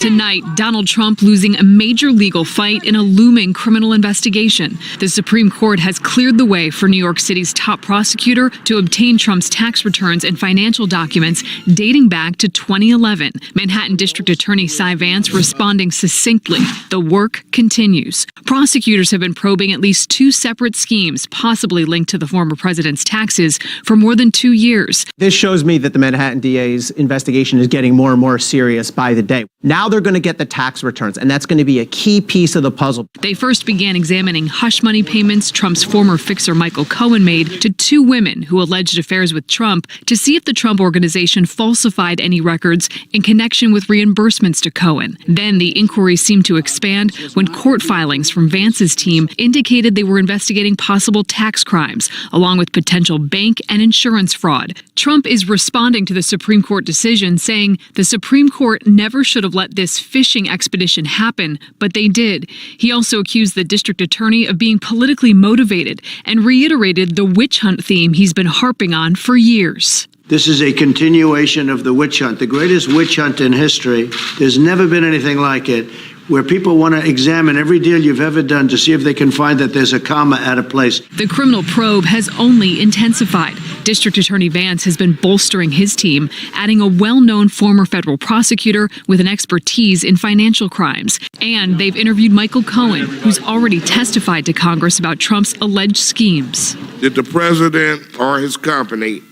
Tonight, Donald Trump losing a major legal fight in a looming criminal investigation. The Supreme Court has cleared the way for New York City's top prosecutor to obtain Trump's tax returns and financial documents dating back to 2011. Manhattan District Attorney Vance responding succinctly. The work continues. Prosecutors have been probing at least 2 separate schemes, possibly linked to the former president's taxes, for more than 2 years. This shows me that the Manhattan DA's investigation is getting more and more serious by the day. Now they're going to get the tax returns, and that's going to be a key piece of the puzzle. They first began examining hush money payments Trump's former fixer Michael Cohen made to 2 women who alleged affairs with Trump to see if the Trump Organization falsified any records in connection with reimbursements to Cohen. Then the inquiry seemed to expand when court filings from Vance's team indicated they were investigating possible tax crimes, along with potential bank and insurance fraud. Trump is responding to the Supreme Court decision, saying the Supreme Court never should have let this fishing expedition happen, but they did. He also accused the district attorney of being politically motivated and reiterated the witch hunt theme he's been harping on for years. This is a continuation of the witch hunt, the greatest witch hunt in history. There's never been anything like it, where people want to examine every deal you've ever done to see if they can find that there's a comma out of place. The criminal probe has only intensified. District Attorney Vance has been bolstering his team, adding a well-known former federal prosecutor with an expertise in financial crimes. And they've interviewed Michael Cohen, who's already testified to Congress about Trump's alleged schemes. Did the president or his company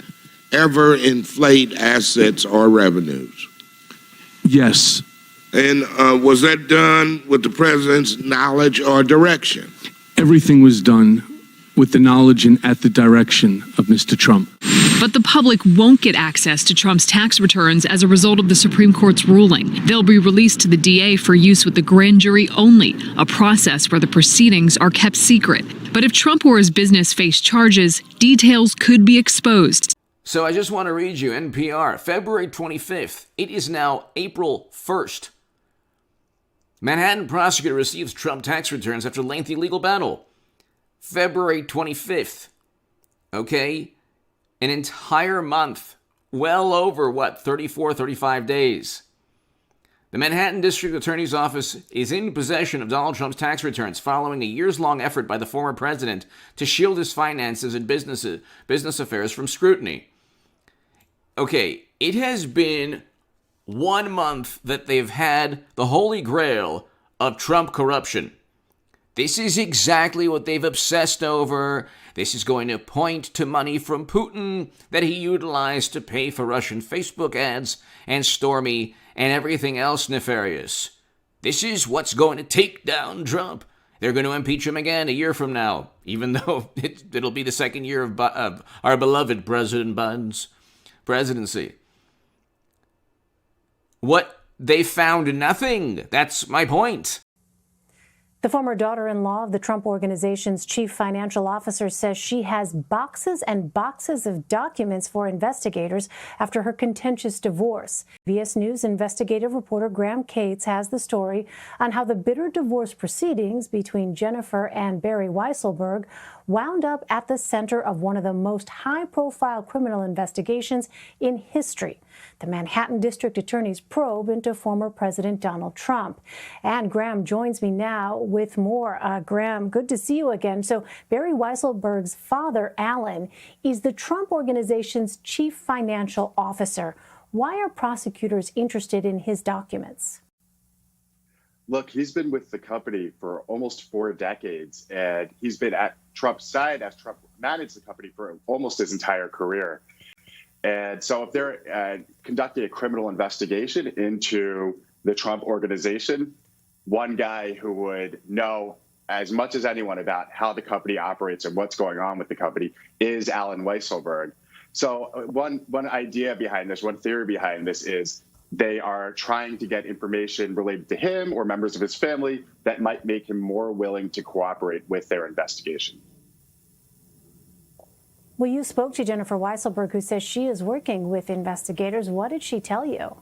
ever inflate assets or revenues? Yes. And was that done with the president's knowledge or direction? Everything was done with the knowledge and at the direction of Mr. Trump. But the public won't get access to Trump's tax returns as a result of the Supreme Court's ruling. They'll be released to the DA for use with the grand jury only, a process where the proceedings are kept secret. But if Trump or his business face charges, details could be exposed. So I just want to read you NPR, February 25th. It is now April 1st. Manhattan prosecutor receives Trump tax returns after lengthy legal battle. February 25th. Okay? An entire month. Well over, 34, 35 days. The Manhattan District Attorney's Office is in possession of Donald Trump's tax returns following a years-long effort by the former president to shield his finances and business affairs from scrutiny. Okay, it has been 1 month that they've had the holy grail of Trump corruption. This is exactly what they've obsessed over. This is going to point to money from Putin that he utilized to pay for Russian Facebook ads and Stormy and everything else nefarious. This is what's going to take down Trump. They're going to impeach him again a year from now, even though it'll be the second year of our beloved President Biden's presidency. What? They found nothing. That's my point. The former daughter-in-law of the Trump Organization's chief financial officer says she has boxes and boxes of documents for investigators after her contentious divorce. CBS News investigative reporter Graham Cates has the story on how the bitter divorce proceedings between Jennifer and Barry Weisselberg wound up at the center of one of the most high-profile criminal investigations in history, the Manhattan District Attorney's probe into former President Donald Trump. And Graham joins me now with more. Graham, good to see you again. So Barry Weisselberg's father, Alan, is the Trump Organization's chief financial officer. Why are prosecutors interested in his documents? Look, he's been with the company for almost 4 decades, and he's been at Trump's side as Trump managed the company for almost his entire career. And so if they're conducting a criminal investigation into the Trump Organization, one guy who would know as much as anyone about how the company operates and what's going on with the company is Alan Weisselberg. So one idea behind this, one theory behind this is they are trying to get information related to him or members of his family that might make him more willing to cooperate with their investigation. Well, you spoke to Jennifer Weisselberg, who says she is working with investigators. What did she tell you?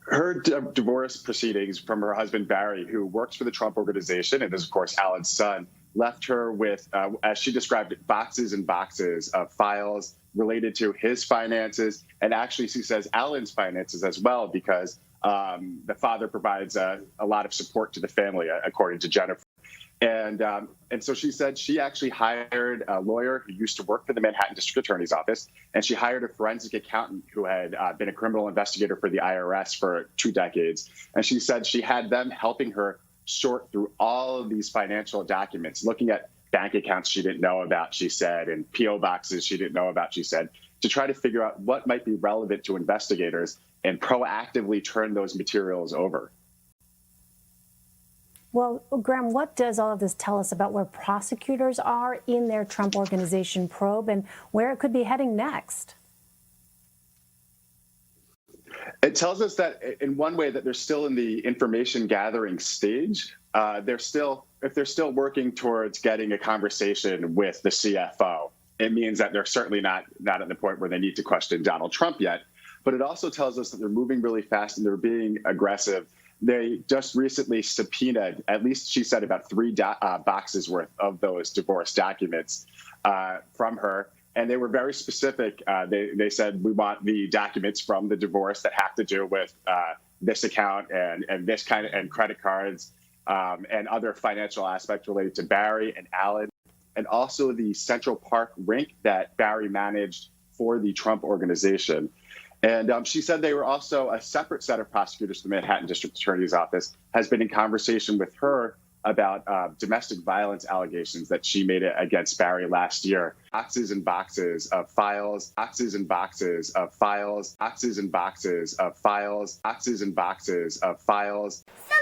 Her divorce proceedings from her husband, Barry, who works for the Trump Organization and is, of course, Alan's son, left her with, as she described it, boxes and boxes of files related to his finances. And actually, she says Alan's finances as well, because The father provides a lot of support to the family, according to Jennifer. And so she said she actually hired a lawyer who used to work for the Manhattan District Attorney's Office, and she hired a forensic accountant who had been a criminal investigator for the IRS for 2 decades. And she said she had them helping her sort through all of these financial documents, looking at bank accounts she didn't know about, she said, and PO boxes she didn't know about, she said, to try to figure out what might be relevant to investigators and proactively turn those materials over. Well, Graham, what does all of this tell us about where prosecutors are in their Trump Organization probe and where it could be heading next? It tells us that in one way that they're still in the information gathering stage. If they're still working towards getting a conversation with the CFO, it means that they're certainly not at the point where they need to question Donald Trump yet. But it also tells us that they're moving really fast and they're being aggressive. They just recently subpoenaed, at least she said, about 3 boxes worth of those divorce documents from her. And they were very specific. They said, we want the documents from the divorce that have to do with this account and this kind of, and credit cards and other financial aspects related to Barry and Alan, and also the Central Park rink that Barry managed for the Trump Organization. And she said they were also a separate set of prosecutors from the Manhattan District Attorney's Office has been in conversation with her about domestic violence allegations that she made against Barry last year. Boxes and boxes of files, boxes and boxes of files, boxes and boxes of files, boxes and boxes of files. So